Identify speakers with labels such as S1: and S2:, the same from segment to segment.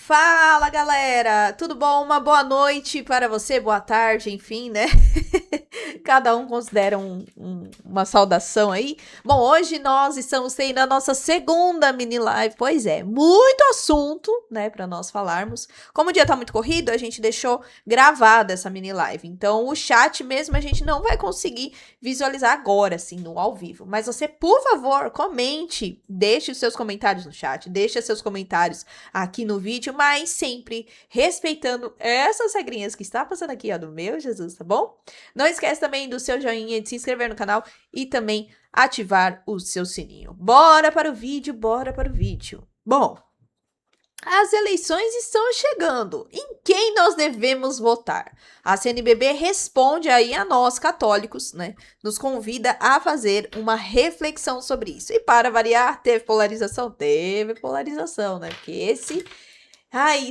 S1: Fala, galera! Tudo bom? Uma boa noite para você, boa tarde, enfim, né? Cada um considera uma saudação aí. Bom, hoje nós estamos tendo a nossa segunda mini live. Pois é, muito assunto, né, para nós falarmos. Como o dia tá muito corrido, a gente deixou gravada essa mini live. Então, o chat mesmo a gente não vai conseguir visualizar agora, assim, no ao vivo. Mas você, por favor, comente, deixe os seus comentários no chat, deixe seus comentários aqui no vídeo, mas sempre respeitando essas regrinhas que está passando aqui, ó, do meu Jesus, tá bom? Não esquece também do seu joinha, de se inscrever no canal e também ativar o seu sininho. Bora para o vídeo, bora para o vídeo. Bom, as eleições estão chegando. Em quem nós devemos votar? A CNBB responde aí a nós, católicos, né? Nos convida a fazer uma reflexão sobre isso. E para variar, teve polarização? Teve polarização, né? Porque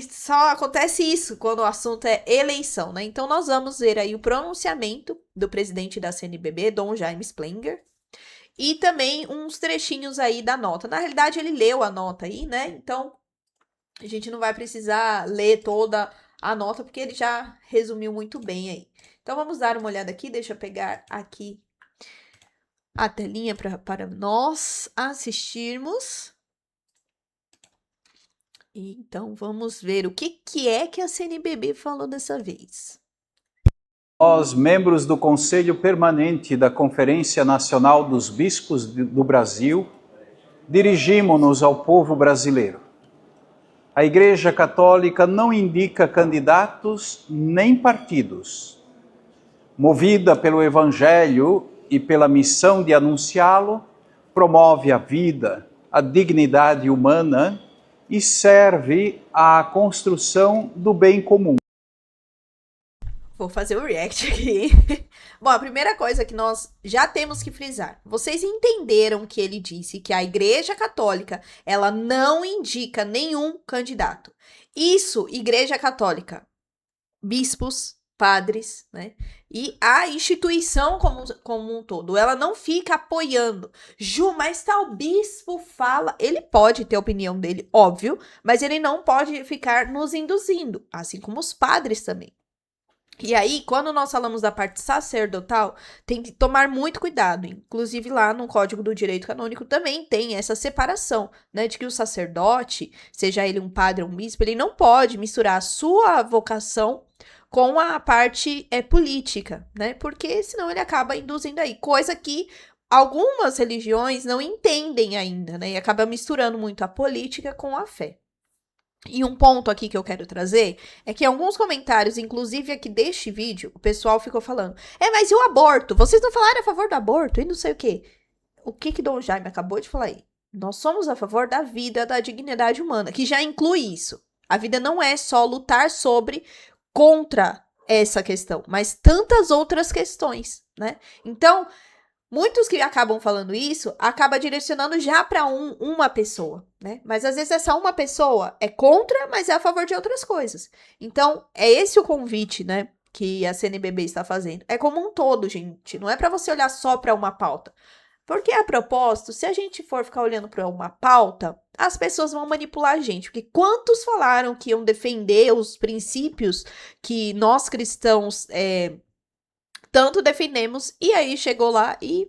S1: só acontece isso quando o assunto é eleição, né? Então nós vamos ver aí o pronunciamento do presidente da CNBB, Dom Jaime Splinger, e também uns trechinhos aí da nota. Na realidade, ele leu a nota aí, né? Então a gente não vai precisar ler toda a nota, porque ele já resumiu muito bem aí. Então vamos dar uma olhada aqui, deixa eu pegar aqui a telinha para nós assistirmos. Então vamos ver o que é que a CNBB falou dessa vez.
S2: Nós, membros do Conselho Permanente da Conferência Nacional dos Bispos do Brasil, dirigimos-nos ao povo brasileiro. A Igreja Católica não indica candidatos nem partidos. Movida pelo Evangelho e pela missão de anunciá-lo, promove a vida, a dignidade humana e serve à construção do bem comum.
S1: Vou fazer o react aqui. Bom, a primeira coisa que nós já temos que frisar. Vocês entenderam que ele disse que a Igreja Católica, ela não indica nenhum candidato. Isso, Igreja Católica, bispos, padres, né? E a instituição como um todo, ela não fica apoiando. Ju, mas tal bispo fala... Ele pode ter a opinião dele, óbvio, mas ele não pode ficar nos induzindo, assim como os padres também. E aí, quando nós falamos da parte sacerdotal, tem que tomar muito cuidado. Inclusive, lá no Código do Direito Canônico também tem essa separação, né? De que o sacerdote, seja ele um padre ou um bispo, ele não pode misturar a sua vocação com a parte política, né? Porque senão ele acaba induzindo aí, coisa que algumas religiões não entendem ainda, né? E acaba misturando muito a política com a fé. E um ponto aqui que eu quero trazer é que em alguns comentários, inclusive aqui deste vídeo, o pessoal ficou falando: mas e o aborto? Vocês não falaram a favor do aborto e não sei o quê. O que Dom Jaime acabou de falar aí? Nós somos a favor da vida, da dignidade humana, que já inclui isso. A vida não é só lutar contra essa questão, mas tantas outras questões, né? Então, muitos que acabam falando isso, acaba direcionando já para uma pessoa, né? Mas às vezes essa uma pessoa é contra, mas é a favor de outras coisas. Então, é esse o convite, né, que a CNBB está fazendo. É como um todo, gente. Não é para você olhar só para uma pauta. Porque, a propósito, se a gente for ficar olhando para uma pauta, as pessoas vão manipular a gente. Porque quantos falaram que iam defender os princípios que nós cristãos tanto defendemos, e aí chegou lá e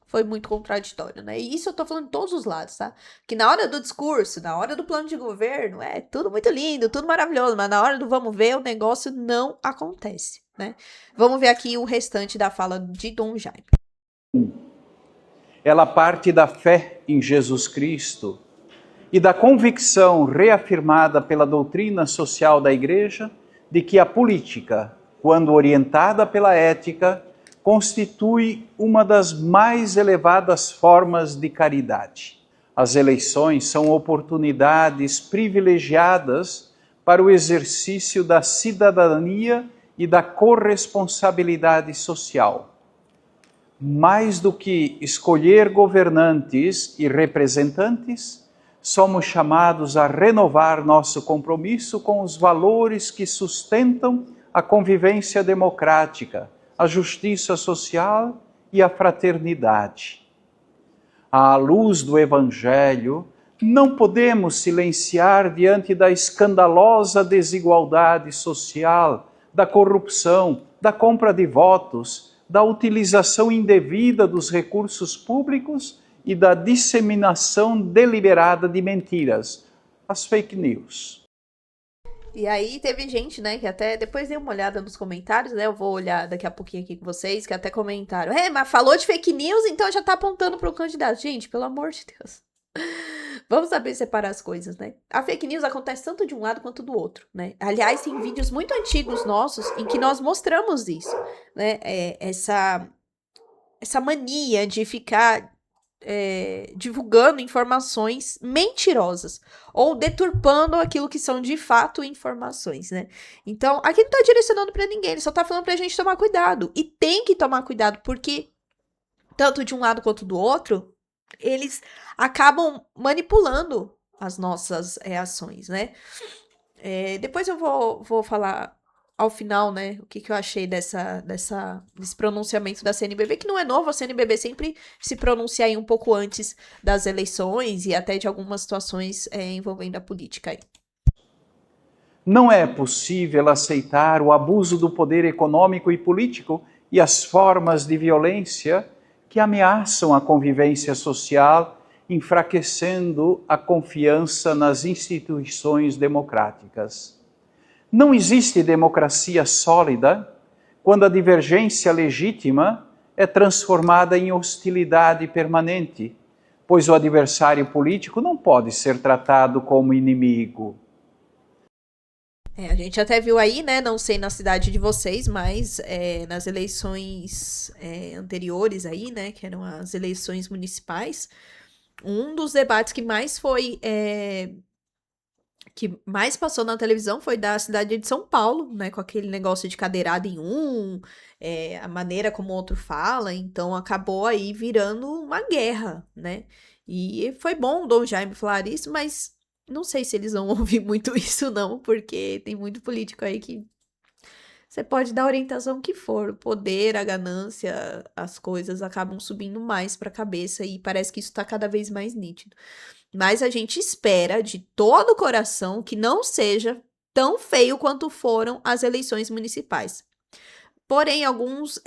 S1: foi muito contraditório, né? E isso eu tô falando de todos os lados, tá? Que na hora do discurso, na hora do plano de governo, é tudo muito lindo, tudo maravilhoso, mas na hora do vamos ver, o negócio não acontece, né? Vamos ver aqui o restante da fala de Dom Jaime.
S2: Ela parte da fé em Jesus Cristo e da convicção reafirmada pela doutrina social da Igreja de que a política, quando orientada pela ética, constitui uma das mais elevadas formas de caridade. As eleições são oportunidades privilegiadas para o exercício da cidadania e da corresponsabilidade social. Mais do que escolher governantes e representantes, somos chamados a renovar nosso compromisso com os valores que sustentam a convivência democrática, a justiça social e a fraternidade. À luz do Evangelho, Não podemos silenciar diante da escandalosa desigualdade social, da corrupção, da compra de votos, da utilização indevida dos recursos públicos e da disseminação deliberada de mentiras, as fake news.
S1: E aí teve gente, né, que até depois dei uma olhada nos comentários, né, eu vou olhar daqui a pouquinho aqui com vocês, que até comentaram, mas falou de fake news, então já tá apontando pro candidato. Gente, pelo amor de Deus. Vamos saber separar as coisas, né? A fake news acontece tanto de um lado quanto do outro, né? Aliás, tem vídeos muito antigos nossos em que nós mostramos isso, né? Essa mania de ficar divulgando informações mentirosas ou deturpando aquilo que são de fato informações, né? Então, aqui não tá direcionando pra ninguém, ele só tá falando pra gente tomar cuidado. E tem que tomar cuidado, porque tanto de um lado quanto do outro, eles acabam manipulando as nossas ações, né? Depois eu vou falar ao final, né, o que eu achei desse pronunciamento da CNBB, que não é novo, a CNBB sempre se pronuncia aí um pouco antes das eleições e até de algumas situações envolvendo a política aí.
S2: Não é possível aceitar o abuso do poder econômico e político e as formas de violência que ameaçam a convivência social, enfraquecendo a confiança nas instituições democráticas. Não existe democracia sólida quando a divergência legítima é transformada em hostilidade permanente, pois o adversário político não pode ser tratado como inimigo.
S1: A gente até viu aí, né, não sei na cidade de vocês, mas nas eleições anteriores aí, né, que eram as eleições municipais, um dos debates que mais foi, que mais passou na televisão foi da cidade de São Paulo, né, com aquele negócio de cadeirada em a maneira como o outro fala, então acabou aí virando uma guerra, né, e foi bom o Dom Jaime falar isso, mas não sei se eles vão ouvir muito isso não, porque tem muito político aí que você pode dar a orientação que for, o poder, a ganância, as coisas acabam subindo mais para a cabeça e parece que isso está cada vez mais nítido. Mas a gente espera de todo o coração que não seja tão feio quanto foram as eleições municipais. Porém, alguns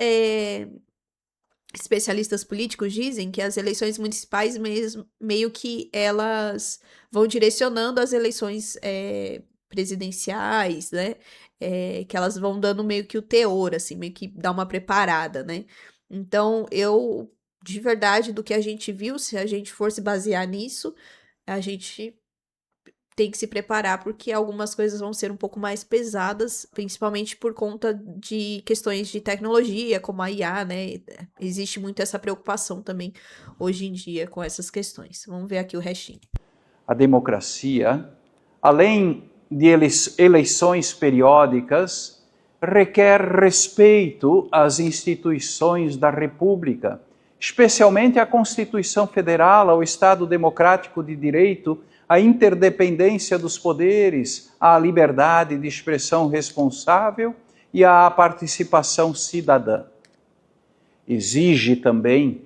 S1: especialistas políticos dizem que as eleições municipais meio que elas vão direcionando as eleições presidenciais, né? Que elas vão dando meio que o teor, assim, meio que dá uma preparada, né? Então, de verdade, do que a gente viu, se a gente for se basear nisso, a gente tem que se preparar porque algumas coisas vão ser um pouco mais pesadas, principalmente por conta de questões de tecnologia, como a IA, né? Existe muito essa preocupação também hoje em dia com essas questões. Vamos ver aqui o restinho.
S2: A democracia, além de eleições periódicas, requer respeito às instituições da República, especialmente à Constituição Federal, ao Estado Democrático de Direito, à interdependência dos poderes, à liberdade de expressão responsável e à participação cidadã. Exige também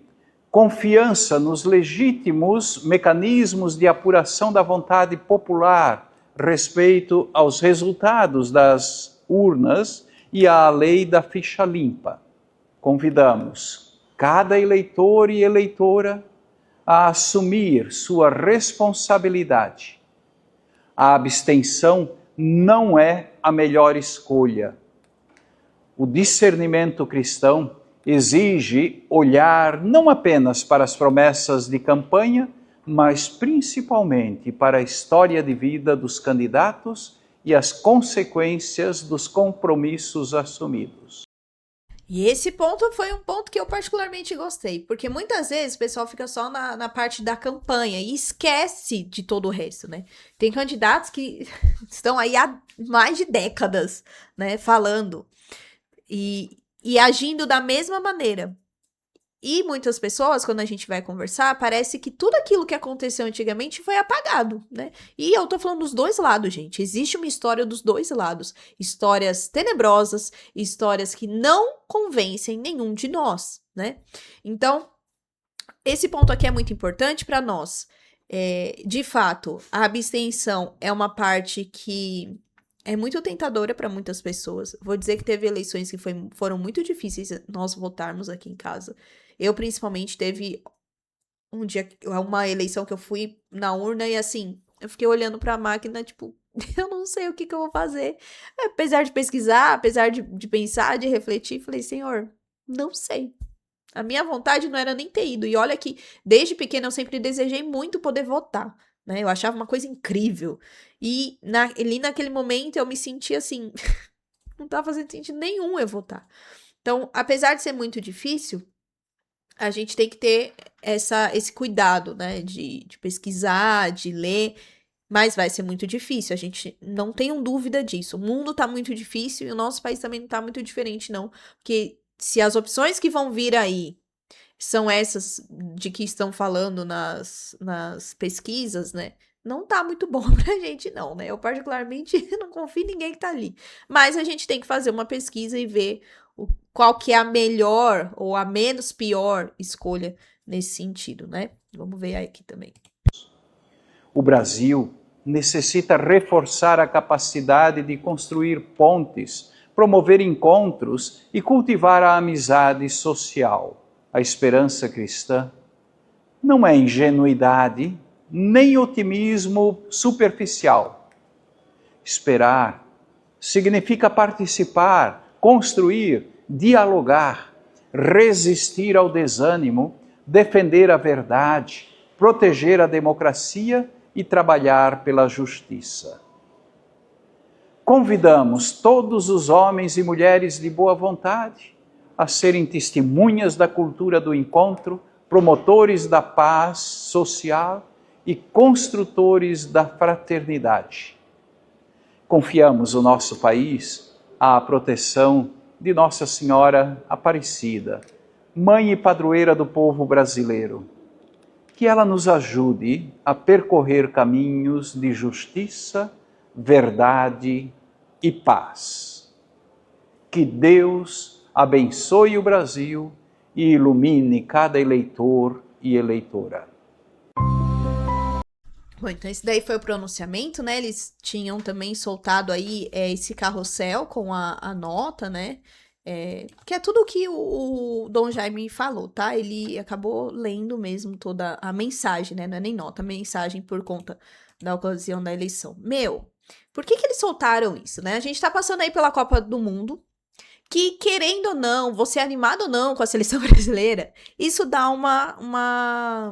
S2: confiança nos legítimos mecanismos de apuração da vontade popular, respeito aos resultados das urnas e à lei da ficha limpa. Convidamos cada eleitor e eleitora a assumir sua responsabilidade. A abstenção não é a melhor escolha. O discernimento cristão exige olhar não apenas para as promessas de campanha, mas principalmente para a história de vida dos candidatos e as consequências dos compromissos assumidos.
S1: E esse ponto foi um ponto que eu particularmente gostei, porque muitas vezes o pessoal fica só na parte da campanha e esquece de todo o resto, né? Tem candidatos que estão aí há mais de décadas, né, falando e agindo da mesma maneira. E muitas pessoas, quando a gente vai conversar, parece que tudo aquilo que aconteceu antigamente foi apagado, né? E eu tô falando dos dois lados, gente. Existe uma história dos dois lados. Histórias tenebrosas, histórias que não convencem nenhum de nós, né? Então, esse ponto aqui é muito importante para nós De fato, a abstenção é uma parte que é muito tentadora para muitas pessoas. Vou dizer que teve eleições que foram muito difíceis nós votarmos aqui em casa. Eu, principalmente, teve um dia, uma eleição que eu fui na urna e assim, eu fiquei olhando para a máquina, tipo, eu não sei o que eu vou fazer. Apesar de pesquisar, apesar de pensar, de refletir, falei, Senhor, não sei. A minha vontade não era nem ter ido. E olha que, desde pequena, eu sempre desejei muito poder votar, né? Eu achava uma coisa incrível. E ali naquele momento eu me senti assim, não tava fazendo sentido nenhum eu votar. Então, apesar de ser muito difícil, a gente tem que ter esse cuidado, né? De pesquisar, de ler. Mas vai ser muito difícil, a gente não tem dúvida disso. O mundo tá muito difícil e o nosso país também não tá muito diferente, não. Porque se as opções que vão vir aí são essas de que estão falando nas pesquisas, né? Não tá muito bom pra gente, não, né? Eu, particularmente, não confio em ninguém que tá ali. Mas a gente tem que fazer uma pesquisa e ver qual que é a melhor ou a menos pior escolha nesse sentido, né? Vamos ver aqui também.
S2: O Brasil necessita reforçar a capacidade de construir pontes, promover encontros e cultivar a amizade social. A esperança cristã não é ingenuidade nem otimismo superficial. Esperar significa participar, construir, dialogar, resistir ao desânimo, defender a verdade, proteger a democracia e trabalhar pela justiça. Convidamos todos os homens e mulheres de boa vontade a serem testemunhas da cultura do encontro, promotores da paz social e construtores da fraternidade. Confiamos o nosso país à proteção de Nossa Senhora Aparecida, mãe e padroeira do povo brasileiro. Que ela nos ajude a percorrer caminhos de justiça, verdade e paz. Que Deus abençoe o Brasil e ilumine cada eleitor e eleitora.
S1: Bom, então esse daí foi o pronunciamento, né? Eles tinham também soltado aí esse carrossel com a nota, né? Que é tudo o que o Dom Jaime falou, tá? Ele acabou lendo mesmo toda a mensagem, né? Não é nem nota, a mensagem por conta da ocasião da eleição. Por que eles soltaram isso, né? A gente tá passando aí pela Copa do Mundo, que querendo ou não, você animado ou não com a seleção brasileira, isso dá uma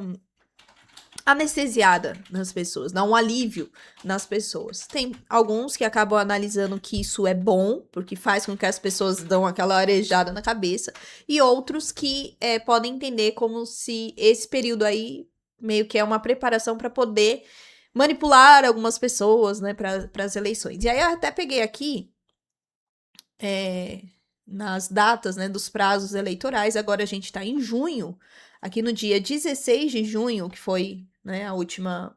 S1: anestesiada nas pessoas, dá um alívio nas pessoas. Tem alguns que acabam analisando que isso é bom, porque faz com que as pessoas dão aquela arejada na cabeça, e outros que podem entender como se esse período aí meio que é uma preparação para poder manipular algumas pessoas, né, para as eleições. E aí eu até peguei aqui nas datas, né, dos prazos eleitorais. Agora a gente está em junho, aqui no dia 16 de junho, que foi, né, a última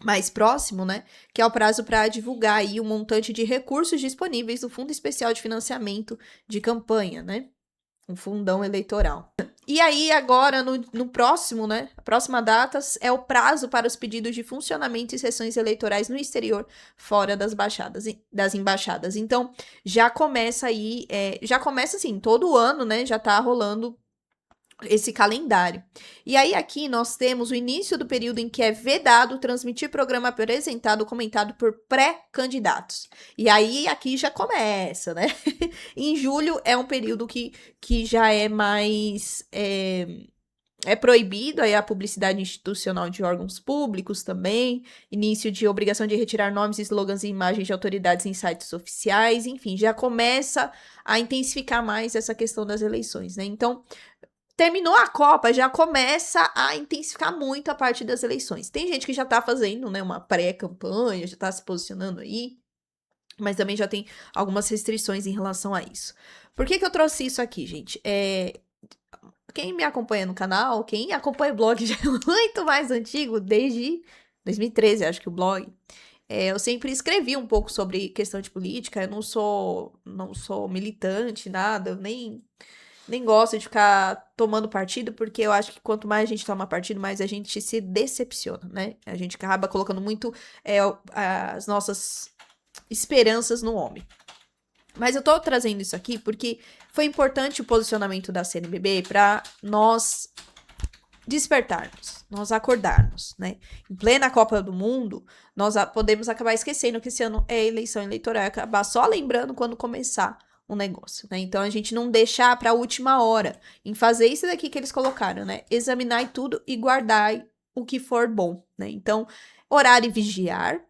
S1: mais próximo, né, que é o prazo para divulgar aí o montante de recursos disponíveis do Fundo Especial de Financiamento de Campanha, né, um fundão eleitoral. E aí, agora, no próximo, né, a próxima data é o prazo para os pedidos de funcionamento e sessões eleitorais no exterior, fora das embaixadas. Então, já começa aí, assim, todo ano, né, já tá rolando esse calendário. E aí aqui nós temos o início do período em que é vedado transmitir programa apresentado ou comentado por pré-candidatos. E aí aqui já começa, né? Em julho é um período que já é mais... É proibido aí a publicidade institucional de órgãos públicos também, início de obrigação de retirar nomes, slogans e imagens de autoridades em sites oficiais, enfim, já começa a intensificar mais essa questão das eleições, né? Então, terminou a Copa, já começa a intensificar muito a parte das eleições. Tem gente que já tá fazendo, né, uma pré-campanha, já tá se posicionando aí, mas também já tem algumas restrições em relação a isso. Por que eu trouxe isso aqui, gente? Quem me acompanha no canal, quem acompanha o blog já é muito mais antigo, desde 2013, acho que o blog. Eu sempre escrevi um pouco sobre questão de política, eu não sou militante, nada, eu nem Nem gosto de ficar tomando partido, porque eu acho que quanto mais a gente toma partido, mais a gente se decepciona, né? A gente acaba colocando muito as nossas esperanças no homem. Mas eu tô trazendo isso aqui porque foi importante o posicionamento da CNBB para nós despertarmos, nós acordarmos, né? Em plena Copa do Mundo, nós podemos acabar esquecendo que esse ano é eleição eleitoral, acabar só lembrando quando começar um negócio, né? Então a gente não deixar para a última hora em fazer isso daqui que eles colocaram, né? Examinar tudo e guardar o que for bom, né? Então, orar e vigiar,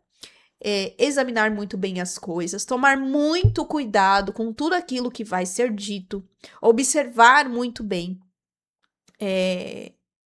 S1: examinar muito bem as coisas, tomar muito cuidado com tudo aquilo que vai ser dito, observar muito bem,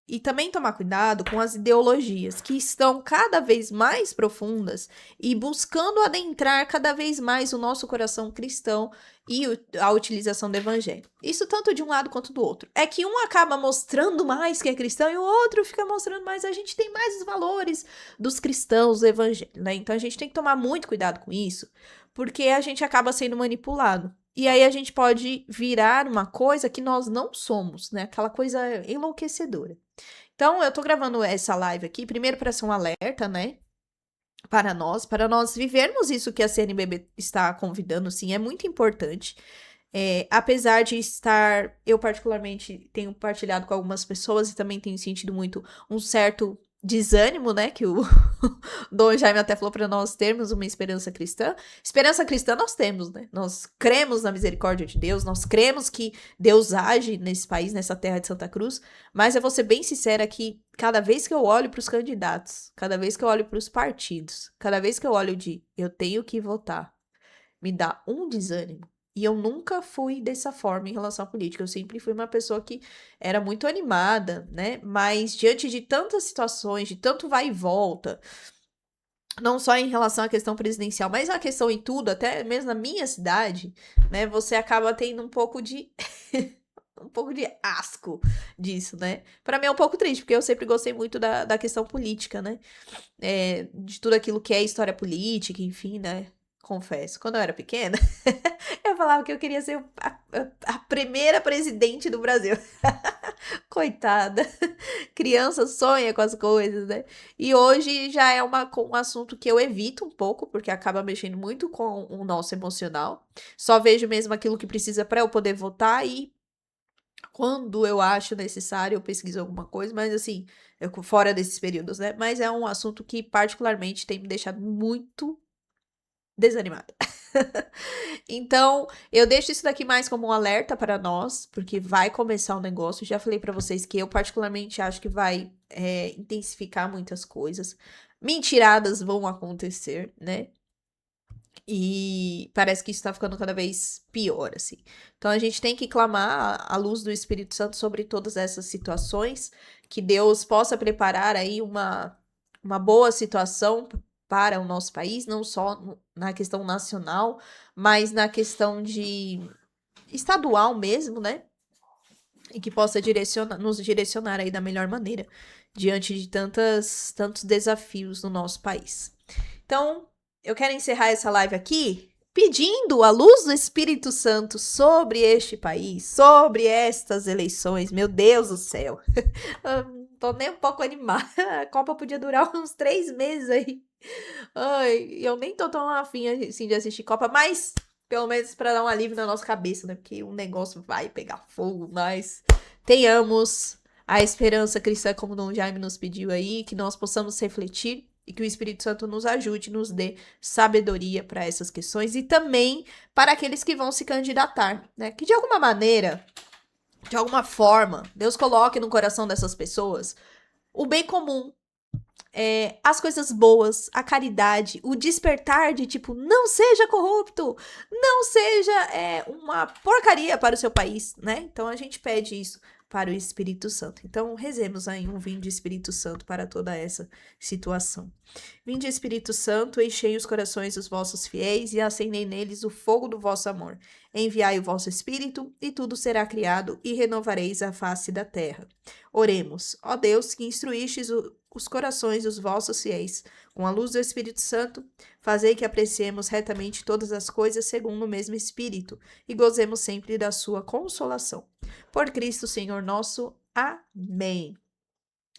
S1: e também tomar cuidado com as ideologias que estão cada vez mais profundas e buscando adentrar cada vez mais o nosso coração cristão e a utilização do evangelho. Isso tanto de um lado quanto do outro. É que um acaba mostrando mais que é cristão e o outro fica mostrando mais. A gente tem mais os valores dos cristãos do evangelho, né? Então a gente tem que tomar muito cuidado com isso, porque a gente acaba sendo manipulado. E aí a gente pode virar uma coisa que nós não somos, né? Aquela coisa enlouquecedora. Então, eu tô gravando essa live aqui, primeiro para ser um alerta, né? Para nós vivermos isso que a CNBB está convidando, sim, é muito importante. Apesar de estar, eu particularmente tenho partilhado com algumas pessoas e também tenho sentido muito um certo desânimo, né, que o Dom Jaime até falou para nós termos uma esperança cristã. Esperança cristã nós temos, né? Nós cremos na misericórdia de Deus, nós cremos que Deus age nesse país, nessa terra de Santa Cruz, mas eu vou ser bem sincera que cada vez que eu olho para os candidatos, cada vez que eu olho para os partidos, cada vez que eu olho eu tenho que votar, me dá um desânimo. E eu nunca fui dessa forma em relação à política. Eu sempre fui uma pessoa que era muito animada, né? Mas diante de tantas situações, de tanto vai e volta, não só em relação à questão presidencial, mas a questão em tudo, até mesmo na minha cidade, né? Você acaba tendo um pouco de um pouco de asco disso, né? Pra mim é um pouco triste, porque eu sempre gostei muito da questão política, né? De tudo aquilo que é história política, enfim, né? Confesso, quando eu era pequena, eu falava que eu queria ser a primeira presidente do Brasil. Coitada. Criança sonha com as coisas, né? E hoje já é um assunto que eu evito um pouco, porque acaba mexendo muito com o nosso emocional. Só vejo mesmo aquilo que precisa para eu poder votar e quando eu acho necessário eu pesquiso alguma coisa, mas assim, fora desses períodos, né? Mas é um assunto que particularmente tem me deixado muito desanimada. Então, eu deixo isso daqui mais como um alerta para nós, porque vai começar o negócio. Já falei para vocês que eu particularmente acho que vai intensificar muitas coisas. Mentiradas vão acontecer, né? E parece que isso tá ficando cada vez pior, assim. Então a gente tem que clamar a luz do Espírito Santo sobre todas essas situações, que Deus possa preparar aí uma boa situação para o nosso país, não só na questão nacional, mas na questão de estadual mesmo, né? E que possa nos direcionar aí da melhor maneira diante de tantos desafios no nosso país. Então, eu quero encerrar essa live aqui pedindo a luz do Espírito Santo sobre este país, sobre estas eleições. Meu Deus do céu. Eu não tô nem um pouco animada. A Copa podia durar uns 3 meses aí. Ai, eu nem tô tão afim assim de assistir Copa, mas pelo menos para dar um alívio na nossa cabeça, né? Porque o negócio vai pegar fogo, mas tenhamos a esperança cristã, como o Dom Jaime nos pediu aí, que nós possamos refletir e que o Espírito Santo nos ajude, nos dê sabedoria para essas questões e também para aqueles que vão se candidatar, né? Que de alguma maneira, de alguma forma, Deus coloque no coração dessas pessoas o bem comum, as coisas boas, a caridade, o despertar de tipo, não seja corrupto, não seja uma porcaria para o seu país, né? Então a gente pede isso para o Espírito Santo. Então rezemos aí um vinde Espírito Santo para toda essa situação. Vinde Espírito Santo, enchei os corações dos vossos fiéis e acendei neles o fogo do vosso amor. Enviai o vosso Espírito e tudo será criado e renovareis a face da terra. Oremos, ó Deus, que instruístes os corações dos vossos fiéis, com a luz do Espírito Santo, fazei que apreciemos retamente todas as coisas segundo o mesmo Espírito e gozemos sempre da sua consolação. Por Cristo, Senhor nosso. Amém.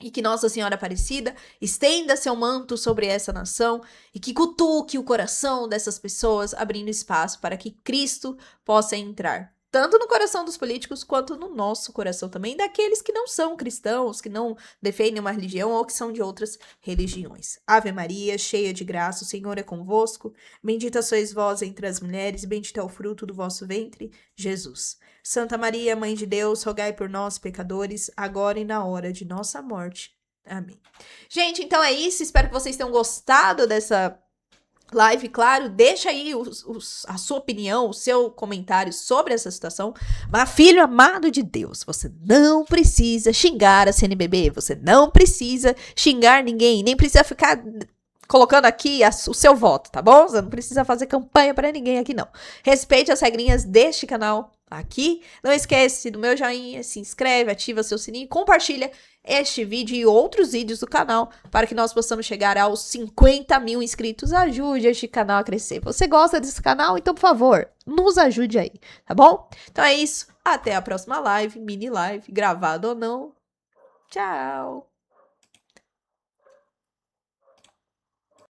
S1: E que Nossa Senhora Aparecida estenda seu manto sobre essa nação e que cutuque o coração dessas pessoas, abrindo espaço para que Cristo possa entrar, tanto no coração dos políticos quanto no nosso coração também, daqueles que não são cristãos, que não defendem uma religião ou que são de outras religiões. Ave Maria, cheia de graça, o Senhor é convosco. Bendita sois vós entre as mulheres, bendito é o fruto do vosso ventre, Jesus. Santa Maria, Mãe de Deus, rogai por nós, pecadores, agora e na hora de nossa morte. Amém. Gente, então é isso. Espero que vocês tenham gostado dessa live. Claro, deixa aí a sua opinião, o seu comentário sobre essa situação. Mas, filho amado de Deus, você não precisa xingar a CNBB, você não precisa xingar ninguém, nem precisa ficar colocando aqui o seu voto, tá bom? Você não precisa fazer campanha para ninguém aqui, não. Respeite as regrinhas deste canal aqui. Não esquece do meu joinha, se inscreve, ativa seu sininho, compartilha este vídeo e outros vídeos do canal para que nós possamos chegar aos 50 mil inscritos. Ajude este canal a crescer. Você gosta desse canal? Então, por favor, nos ajude aí, tá bom? Então é isso. Até a próxima live, mini live, gravado ou não. Tchau!